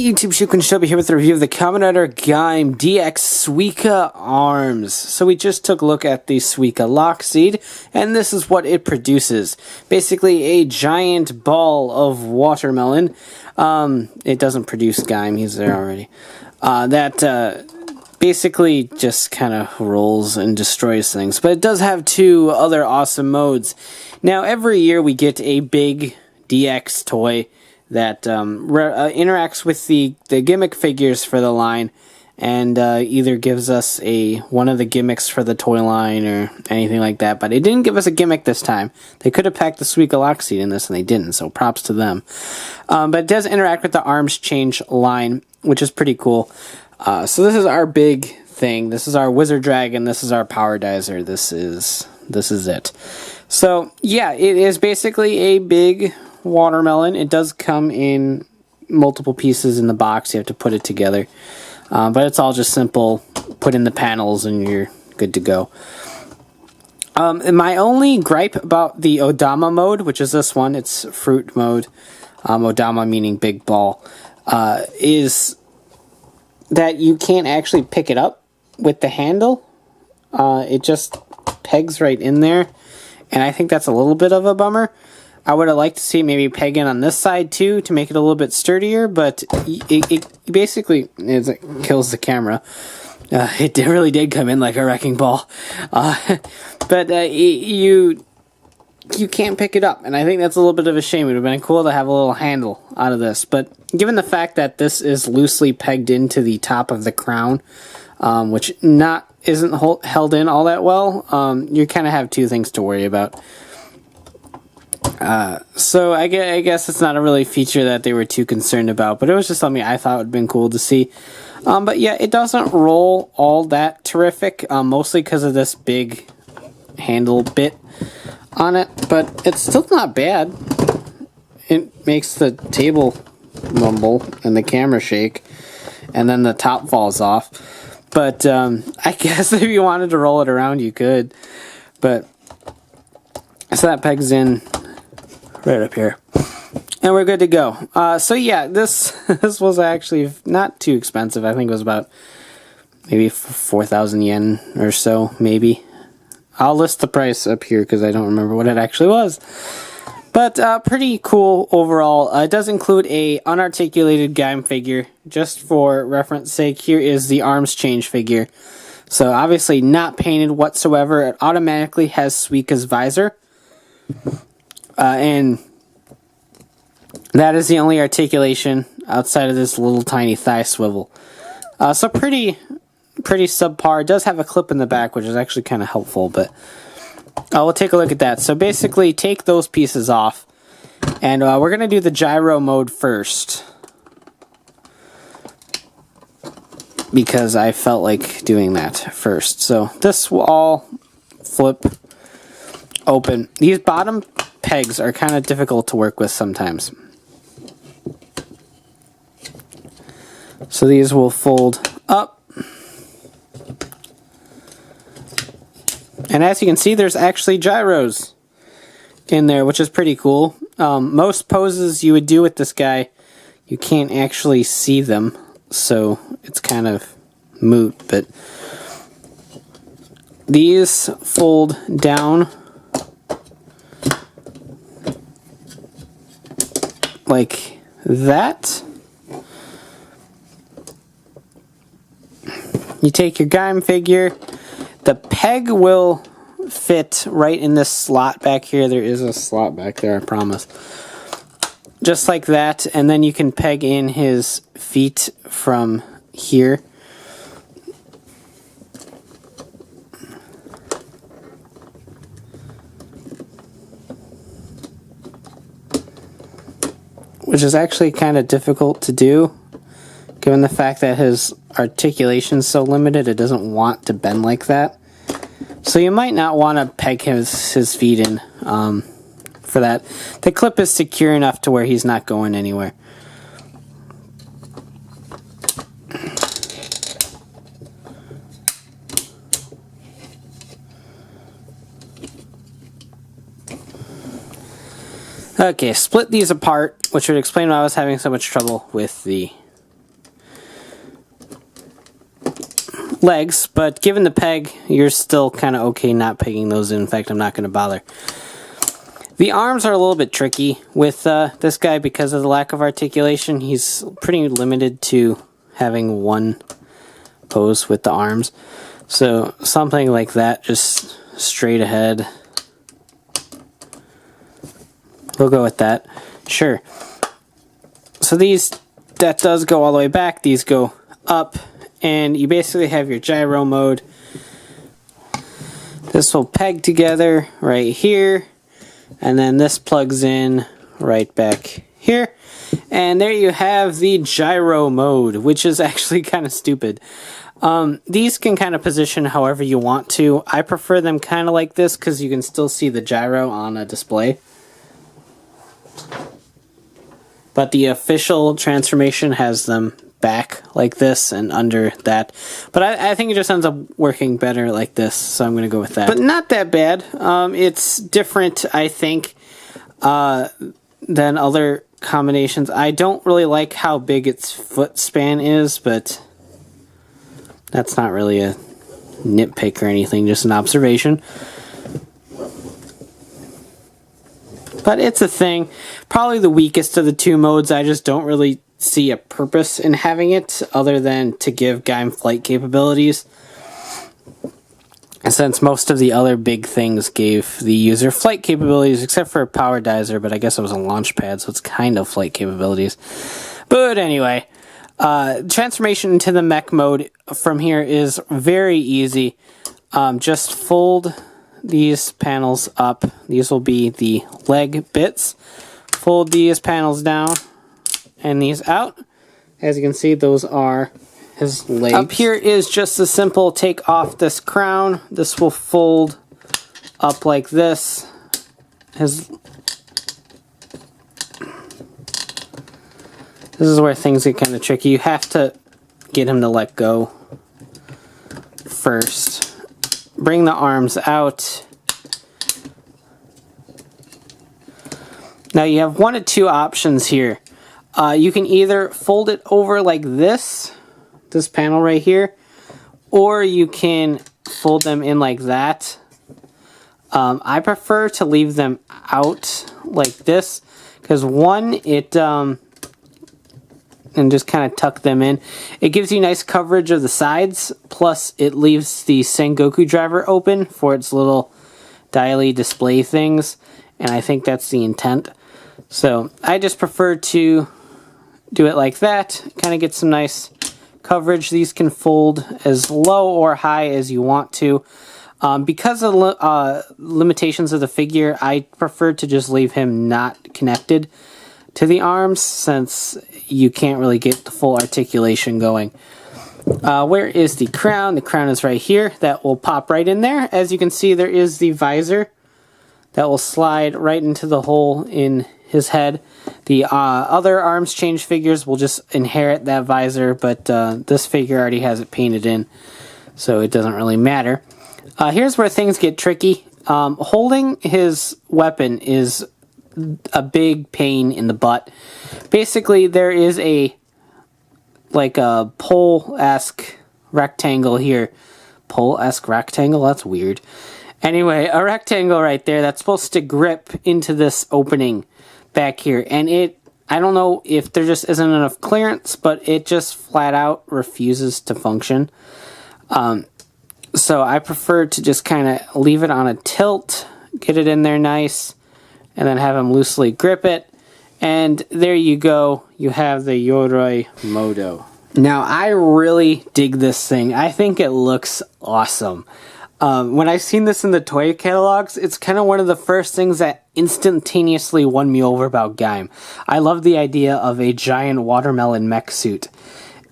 Hey YouTube, Shukin Shobi here with a review of the Kamen Rider Gaim DX Suika Arms. So we just took a look at the Suika Lock Seed, and this is what it produces. Basically a giant ball of watermelon. It doesn't produce Gaim, he's there already. That basically just kind of rolls and destroys things. But it does have two other awesome modes. Now every year we get a big DX toy that interacts with the gimmick figures for the line, and either gives us one of the gimmicks for the toy line or anything like that. But it didn't give us a gimmick this time. They could have packed the Suika Lock Seed in this, and they didn't, so props to them. But it does interact with the arms change line, which is pretty cool. So this is our big thing. This is our WizarDragon. This is our Power Dizer. This is it. So yeah, it is basically a big watermelon. It does come in multiple pieces in the box. You have to put it together. But it's all just simple. Put in the panels and you're good to go. My only gripe about the Odama mode, which is this one, it's fruit mode, Odama meaning big ball, is that you can't actually pick it up with the handle. It just pegs right in there. And I think that's a little bit of a bummer. I would have liked to see maybe peg in on this side too to make it a little bit sturdier, but it basically it kills the camera. It really did come in like a wrecking ball. But you can't pick it up, and I think that's a little bit of a shame. It would have been cool to have a little handle out of this, but given the fact that this is loosely pegged into the top of the crown, which isn't held in all that well, you kind of have two things to worry about. So I guess it's not a really feature that they were too concerned about, but it was just something I thought would have been cool to see. But yeah, it doesn't roll all that terrific, mostly because of this big handle bit on it, but it's still not bad. It makes the table rumble and the camera shake, and then the top falls off. But I guess if you wanted to roll it around, you could. But so that pegs in right up here, and we're good to go. So yeah, this was actually not too expensive. I think it was about maybe 4,000 yen or so, maybe. I'll list the price up here because I don't remember what it actually was. But pretty cool overall. It does include a unarticulated Gaim figure. Just for reference sake, here is the arms change figure. So obviously not painted whatsoever. It automatically has Suika's visor. And that is the only articulation outside of this little tiny thigh swivel. So pretty subpar. It does have a clip in the back, which is actually kind of helpful, but we'll take a look at that. So basically, take those pieces off, and we're going to do the Gyro Mode first, because I felt like doing that first. So this will all flip open. These bottom pegs are kind of difficult to work with sometimes. So these will fold up. And as you can see, there's actually gyros in there, which is pretty cool. Most poses you would do with this guy, you can't actually see them, so it's kind of moot. But these fold down like that. You take your Gaim figure. The peg will fit right in this slot back here. There is a slot back there, I promise. Just like that, and then you can peg in his feet from here. Which is actually kind of difficult to do, given the fact that his articulation is so limited. It doesn't want to bend like that. So you might not want to peg his feet in for that. The clip is secure enough to where he's not going anywhere. Okay, split these apart, which would explain why I was having so much trouble with the legs, but given the peg, you're still kind of okay not pegging those in. In fact, I'm not going to bother. The arms are a little bit tricky with this guy because of the lack of articulation. He's pretty limited to having one pose with the arms. So something like that, just straight ahead. We'll go with that. Sure. So these, that does go all the way back. These go up. And you basically have your gyro mode. This will peg together right here. And then this plugs in right back here. And there you have the gyro mode, which is actually kind of stupid. These can kind of position however you want to. I prefer them kind of like this because you can still see the gyro on a display. But the official transformation has them back like this and under that. But I think it just ends up working better like this, so I'm going to go with that. But not that bad. It's different, I think, than other combinations. I don't really like how big its foot span is, but that's not really a nitpick or anything, just an observation. But it's a thing. Probably the weakest of the two modes. I just don't really see a purpose in having it other than to give Gaim flight capabilities. And since most of the other big things gave the user flight capabilities, except for Power Dizer, but I guess it was a launch pad, so it's kind of flight capabilities. But anyway, transformation into the mech mode from here is very easy. Just fold these panels up. These will be the leg bits. Fold these panels down and these out. As you can see, those are his legs. Up here is just a simple take off this crown. This will fold up like this. This is where things get kind of tricky. You have to get him to let go first. Bring the arms out. Now you have one of two options here. You can either fold it over like this panel right here, or you can fold them in like that. I prefer to leave them out like this, because one, and just kind of tuck them in. It gives you nice coverage of the sides, plus it leaves the Sengoku driver open for its little dialy display things, and I think that's the intent. So I just prefer to do it like that, kind of get some nice coverage. These can fold as low or high as you want to. Because of the limitations of the figure, I prefer to just leave him not connected to the arms, since you can't really get the full articulation going. Where is the crown? The crown is right here. That will pop right in there. As you can see, there is the visor that will slide right into the hole in his head. The other arms change figures will just inherit that visor, but this figure already has it painted in, so it doesn't really matter. Here's where things get tricky. Holding his weapon is a big pain in the butt. Basically, there is a pole-esque rectangle here. Pole-esque rectangle? That's weird. Anyway, a rectangle right there that's supposed to grip into this opening back here. And I don't know if there just isn't enough clearance, but it just flat out refuses to function. So I prefer to just kind of leave it on a tilt, get it in there nice, and then have him loosely grip it. And there you go. You have the Yoroi Mode. Now, I really dig this thing. I think it looks awesome. When I've seen this in the toy catalogs, it's kind of one of the first things that instantaneously won me over about Gaim. I love the idea of a giant watermelon mech suit.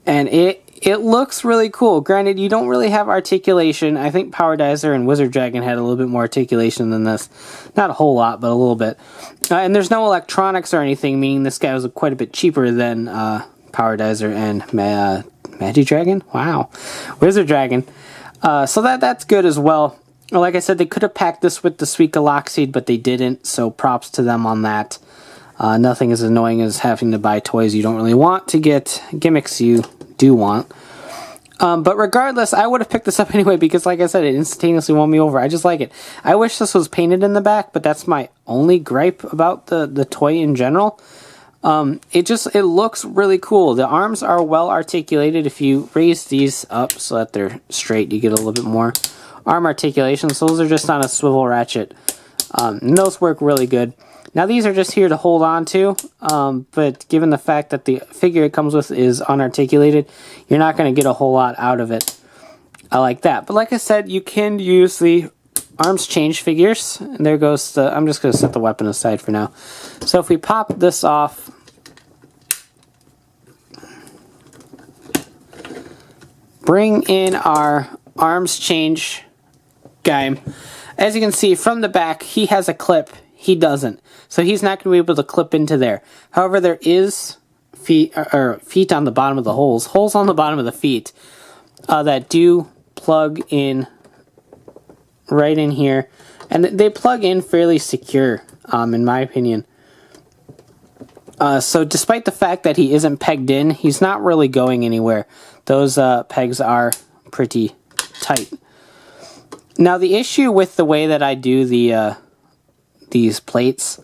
And it looks really cool. Granted, you don't really have articulation. I think Power Dizer and WizardDragon had a little bit more articulation than this. Not a whole lot, but a little bit. And there's no electronics or anything, meaning this guy was quite a bit cheaper than Power Dizer and Magidragon? Wow. WizardDragon. So that's good as well. Like I said, they could have packed this with the Suika Lock Seed, but they didn't, so props to them on that. Nothing as annoying as having to buy toys you don't really want to get gimmicks you do want. But regardless, I would have picked this up anyway because, like I said, it instantaneously won me over. I just like it. I wish this was painted in the back, but that's my only gripe about the toy in general. It looks really cool. The arms are well articulated. If you raise these up so that they're straight, you get a little bit more arm articulation. So those are just on a swivel ratchet. And those work really good. Now these are just here to hold on to, but given the fact that the figure it comes with is unarticulated, you're not going to get a whole lot out of it like that. But like I said, you can use the arms change figures, and there goes the, I'm just going to set the weapon aside for now. So if we pop this off, bring in our arms change Gaim. As you can see from the back, he has a clip. He doesn't. So he's not going to be able to clip into there. However, there is feet on the bottom of the holes on the bottom of the feet that do plug in right in here. And they plug in fairly secure, in my opinion. So despite the fact that he isn't pegged in, he's not really going anywhere. Those pegs are pretty tight. Now the issue with the way that I do the these plates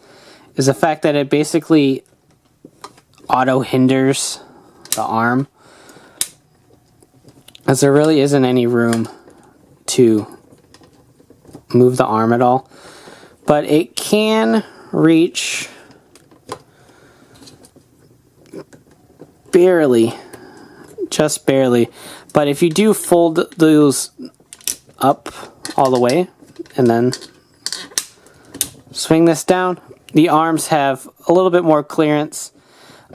is the fact that it basically auto hinders the arm, as there really isn't any room to move the arm at all. But it can reach barely, just barely. But if you do fold those up all the way and then swing this down, the arms have a little bit more clearance.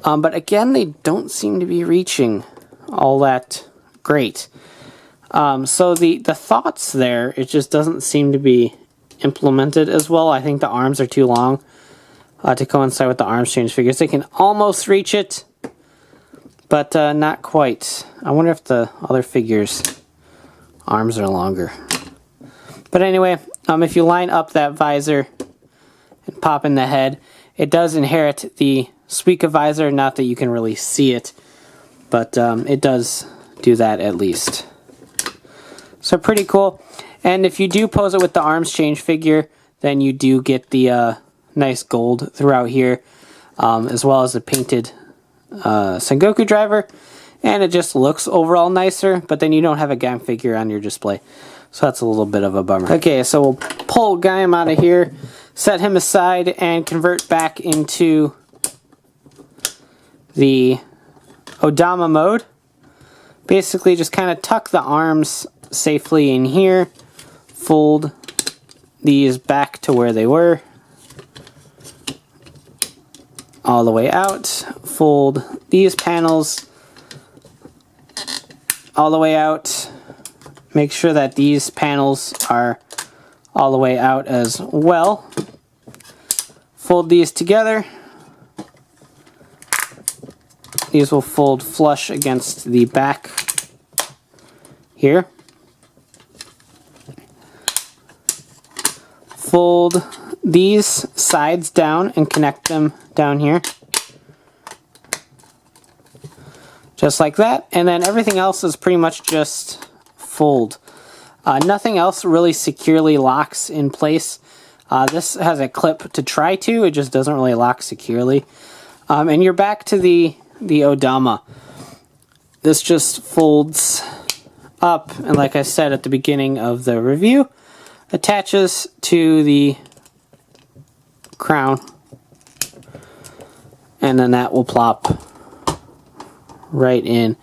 But again, they don't seem to be reaching all that great. So the thoughts there, it just doesn't seem to be implemented as well. I think the arms are too long to coincide with the arms change figures. They can almost reach it, but not quite. I wonder if the other figures' arms are longer. But anyway, if you line up that visor and pop in the head, it does inherit the Suika visor. Not that you can really see it, but it does do that at least. So pretty cool. And if you do pose it with the arms change figure, then you do get the nice gold throughout here, as well as a painted Sengoku driver. And it just looks overall nicer, but then you don't have a Gaim figure on your display. So that's a little bit of a bummer. Okay, so we'll pull Gaim out of here, set him aside, and convert back into the Odama mode. Basically just kind of tuck the arms safely in here, fold these back to where they were, all the way out, fold these panels all the way out, make sure that these panels are all the way out as well, fold these together. These will fold flush against the back here. Fold these sides down and connect them down here. Just like that. And then everything else is pretty much just fold. Nothing else really securely locks in place. This has a clip to try to, it just doesn't really lock securely. And you're back to the Odama. This just folds up, and like I said at the beginning of the review, attaches to the crown, and then that will plop right in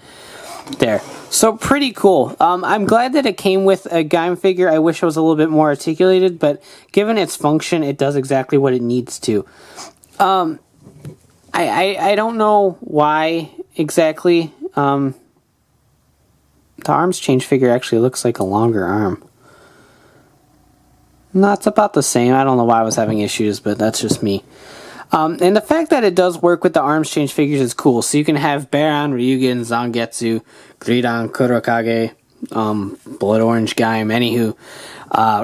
there. So pretty cool. I'm glad that it came with a Gaim figure. I wish it was a little bit more articulated, but given its function, it does exactly what it needs to. I don't know why exactly the arms change figure actually looks like a longer arm. No, it's about the same. I don't know why I was having issues, but that's just me. And the fact that it does work with the arms change figures is cool. So you can have Baron, Ryugen, Zangetsu, Gridan, Kurokage, Blood Orange Gaim, anywho,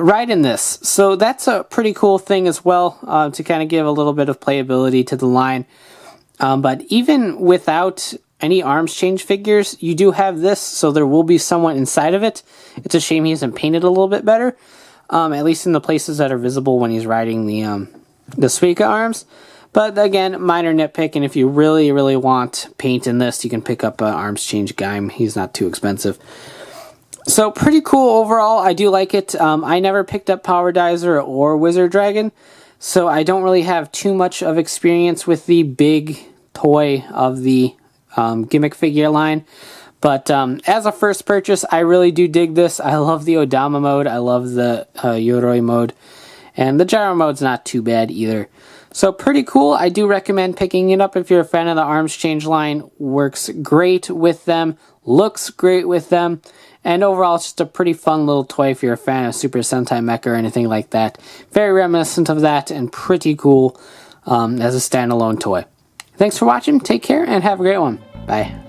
ride in this. So that's a pretty cool thing as well, to kind of give a little bit of playability to the line. But even without any arms change figures, you do have this, so there will be someone inside of it. It's a shame he isn't painted a little bit better, at least in the places that are visible when he's riding the Suika arms. But again, minor nitpick, and if you really, really want paint in this, you can pick up Arms Change Gaim. He's not too expensive. So pretty cool overall. I do like it. I never picked up Power Dizer or WizarDragon, so I don't really have too much of experience with the big toy of the gimmick figure line. But as a first purchase, I really do dig this. I love the Odama Mode. I love the Yoroi Mode. And the Gyro Mode's not too bad either. So pretty cool. I do recommend picking it up if you're a fan of the Arms Change line. Works great with them. Looks great with them. And overall, it's just a pretty fun little toy if you're a fan of Super Sentai Mech or anything like that. Very reminiscent of that and pretty cool as a standalone toy. Thanks for watching. Take care and have a great one. Bye.